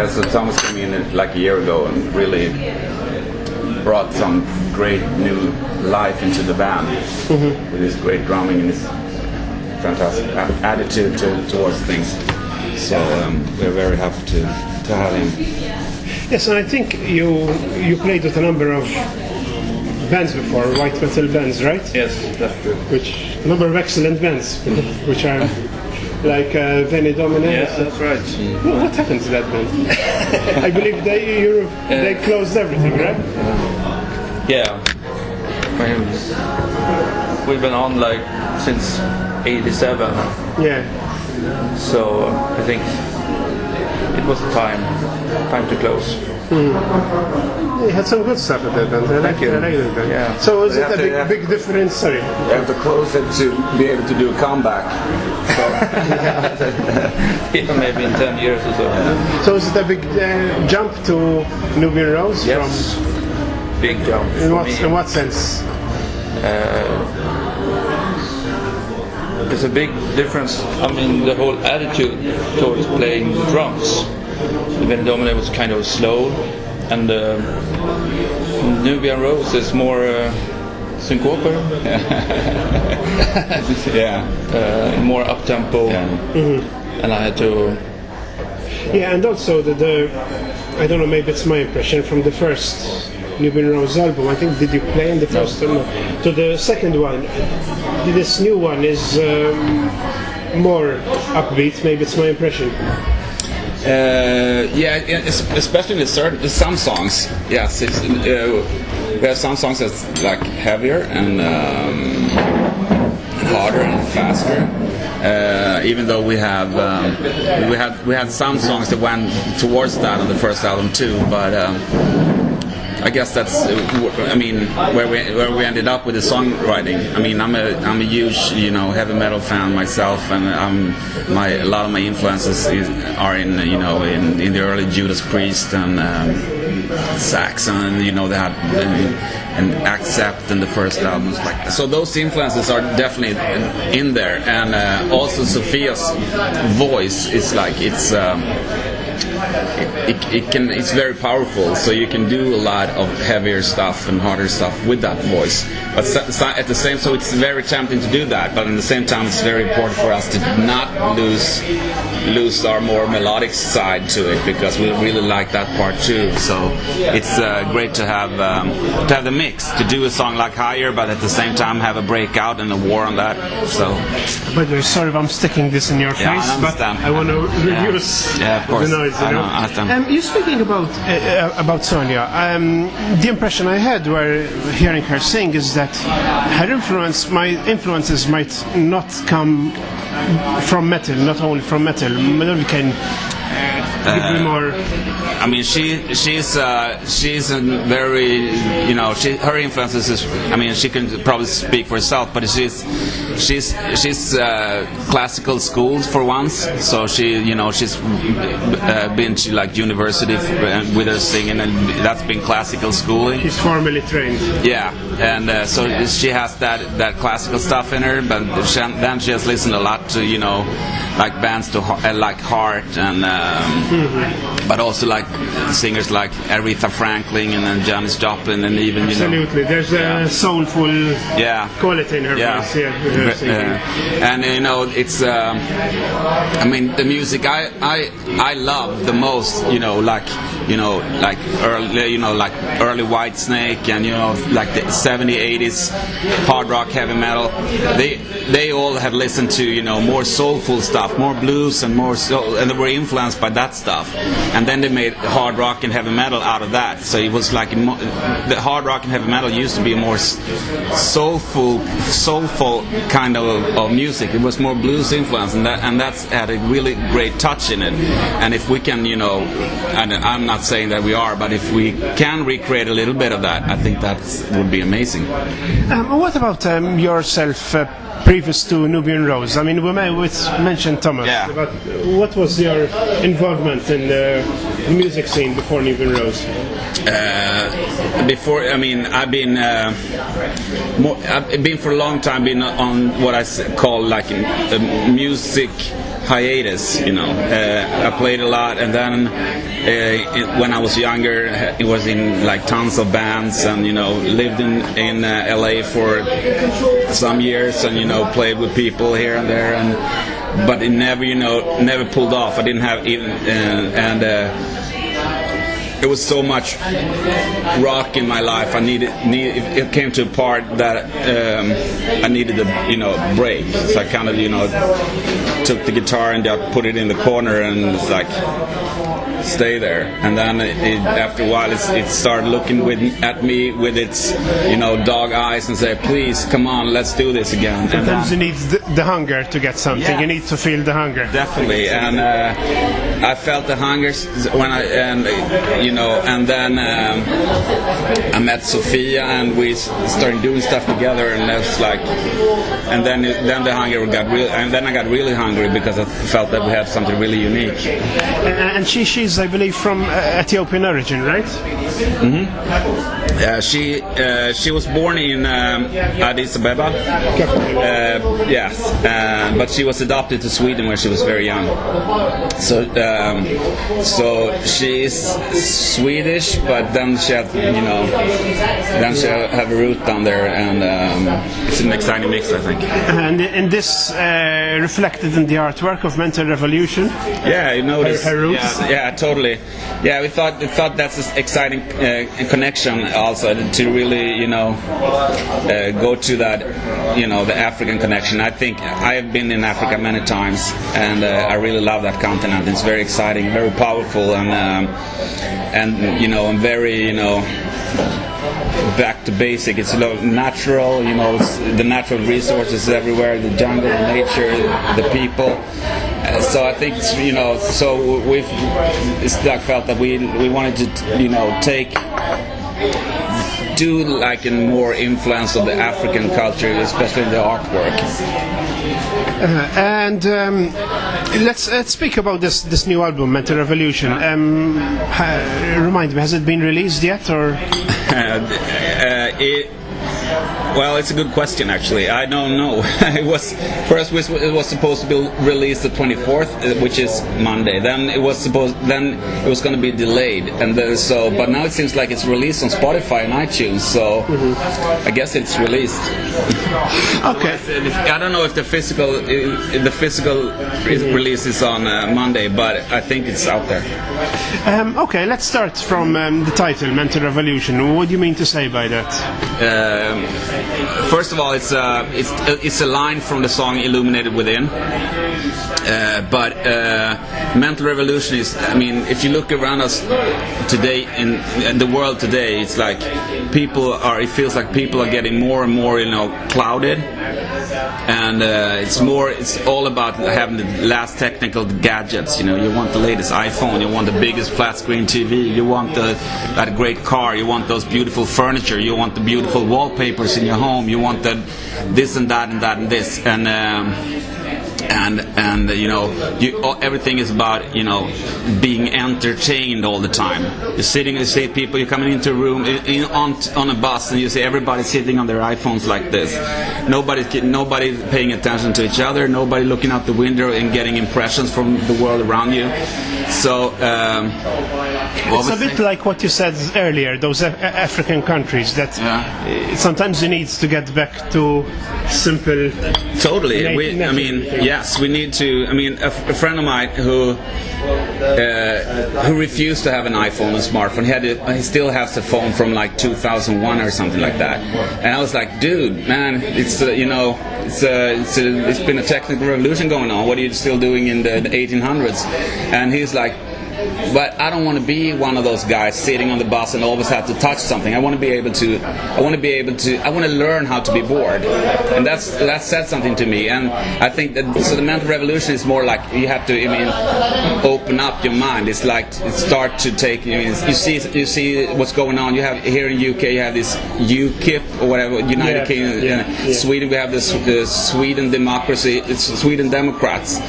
So Thomas came in like a year ago and really brought some great new life into the band with his great drumming and his fantastic attitude towards things. So we're very happy to have him. Yes, and I think you played with a number of bands before, white metal bands, right? Yes, that's true. Which a number of excellent bands, which are like Veni Domine. Yes, that's right. What happened to that band? I believe they closed everything, right? Yeah. We've been on like since '87. Yeah. So I think it was time to close. You had some good stuff at that band. I like it. Yeah. So is it a big difference? Sorry. You have to close it to be able to do a comeback. Yeah, maybe in 10 years or so. Yeah. So is it a big jump to Nubian Rose? Yes. Big jump. In what sense? There's a big difference. I mean, the whole attitude towards playing drums. When Domine was kind of slow, and Nubian Rose is more syncope. Yeah. More up tempo. Yeah. Mm-hmm. And I had to. Yeah, and also the I don't know, maybe it's my impression from the first Nubian Rose album. I think, did you play in the first one? So the second one, this new one is more upbeat. Maybe it's my impression. Especially in some songs. Yes, we have some songs that's like heavier and harder and faster. Even though we had some songs that went towards that on the first album too, but I guess that's where we ended up with the songwriting. I mean, I'm a huge heavy metal fan myself, and a lot of my influences are in the early Judas Priest and Saxon, they had and Accept in the first albums like that. So those influences are definitely in there, and also Sofia's voice is like it's very powerful, so you can do a lot of heavier stuff and harder stuff with that voice. But at the same, so it's very tempting to do that. But at the same time, it's very important for us to not lose our more melodic side to it, because we really like that part too. So it's great to have the mix, to do a song like Higher, but at the same time have a breakout and a war on that. So. By the way, sorry if I'm sticking this in your face, but I want to reduce the noise. You're speaking about Sonia. The impression I had while hearing her sing is that my influences might not come from metal, not only from metal. Maybe can give me more. I mean, she's a very, her influences is. I mean, she can probably speak for herself, but she's classical school for once. So she's been to like university with her singing, and that's been classical schooling. She's formally trained. Yeah, and so she has that classical stuff in her, but then she has listened a lot to like bands like Heart and but also like singers like Aretha Franklin and then Janis Joplin, and even absolutely there's a soulful quality in her voice here. And it's I mean, the music I love the most, like early Whitesnake and like the 70s, 80s hard rock, heavy metal. They all had listened to more soulful stuff, more blues and more soul, and they were influenced by that stuff. And then they made hard rock and heavy metal out of that. So it was like the hard rock and heavy metal used to be a more soulful kind of music. It was more blues influence, and that's had a really great touch in it. And if we can, and I'm not saying that we are, but if we can recreate a little bit of that, I think that would be amazing. What about yourself? Previous to Nubian Rose, I mean, we mentioned Thomas. Yeah. But what was your involvement in the music scene before Nubian Rose? Before, I mean, I've been for a long time been on what I call like music hiatus, you know. I played a lot, and then when I was younger, it was in like tons of bands, and you know, lived in LA for some years, and you know, played with people here and there, but it never pulled off. I didn't have even it was so much rock in my life. It came to a part that I needed a break. So I kind of took the guitar and just put it in the corner and it's like stay there. And then after a while it started looking at me with its dog eyes and say, please come on, let's do this again. Sometimes you need the hunger to get something. Yeah. You need to feel the hunger. Definitely. And I felt the hunger when and then I met Sofia and we started doing stuff together, and that's like, and then the hunger got real, and then I got really hungry because I felt that we had something really unique. And she's, I believe, from Ethiopian origin, right? Mm-hmm. She was born in Addis Ababa. Yes, but she was adopted to Sweden when she was very young. So she's Swedish, but then she had, have a root down there, and it's an exciting mix, I think. And this reflected in the artwork of Mental Revolution. Yeah, you noticed. Her roots. Yeah, totally. Yeah, we thought that's an exciting connection also to really, go to that, the African connection. I think I have been in Africa many times, and I really love that continent. It's very exciting, very powerful, and I'm very, back to basic. It's natural, it's the natural resources everywhere, the jungle, the nature, the people. So I think, so I felt that we wanted to do like a more influence of the African culture, especially the artwork. And let's speak about this new album, Mental Revolution. Remind me, has it been released yet, or? Well, it's a good question, actually. I don't know. It was supposed to be released the 24th, which is Monday. Then it was going to be delayed, and but now it seems like it's released on Spotify and iTunes. So I guess it's released. Okay. I don't know if the physical release is on Monday, but I think it's out there. Okay, let's start from the title, Mental Revolution. What do you mean to say by that? First of all, it's a line from the song "Illuminated Within." But Mental Revolution is, if you look around us today in the world today, it's like it feels like people are getting more and more, clouded. And it's all about having the last technical gadgets. You want the latest iPhone, you want the biggest flat screen TV, you want that great car, you want those beautiful furniture, you want the beautiful wallpapers in your home, you want this and that and that and this, and everything is about being entertained all the time. You see people, you're coming into a room on a bus, and you see everybody sitting on their iPhones like this. Nobody paying attention to each other. Nobody looking out the window and getting impressions from the world around you. So it's a bit like what you said earlier. Those African countries that sometimes you need to get back to simple. Totally. Yes, we need to. A friend of mine who refused to have an iPhone, a smartphone. He still has a phone from like 2001 or something like that. And I was like, dude, man, it's been a technical revolution going on. What are you still doing in the 1800s? And he's like, but I don't want to be one of those guys sitting on the bus and always have to touch something. I want to learn how to be bored. And that said something to me. And I think that the mental revolution is more like you have to open up your mind. It's like start to take, you see what's going on. You have here in UK, you have this UKIP or whatever, United Kingdom. Sweden, we have the Sweden democracy. It's Sweden Democrats,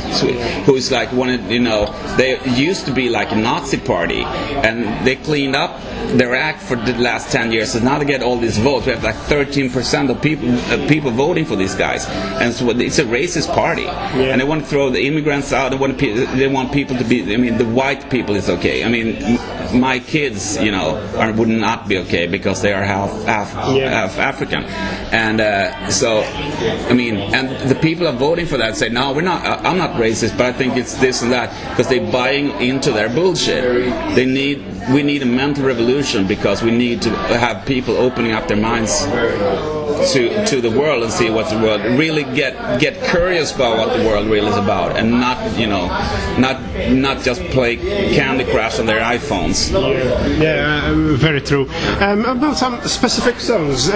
who is like they used to be like like a Nazi party, and they cleaned up their act for the last 10 years. So now they get all these votes. We have like 13% of people voting for these guys, and so it's a racist party. Yeah. And they want to throw the immigrants out. They want people to be. I mean, the white people is okay. I mean, my kids, you know, would not be okay because they are half African, and so I mean, and the people are voting for that say, no, we're not. I'm not racist, but I think it's this and that because they're buying into their bullshit. We need a mental revolution because we need to have people opening up their minds to the world and see what the world really get curious about what the world really is about, and not, you know, not just play Candy Crush on their iPhones. Yeah, very true. About some specific songs,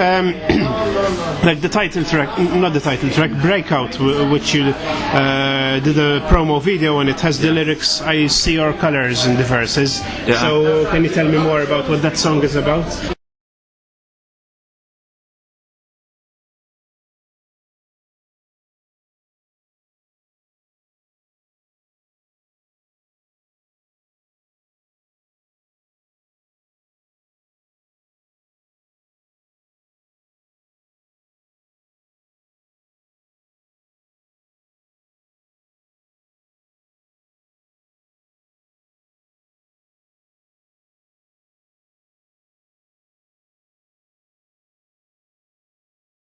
like the title track, not the title track, Breakout, which you did a promo video, and it has the lyrics, I see your colors in the verses. Yeah. So can you tell me more about what that song is about?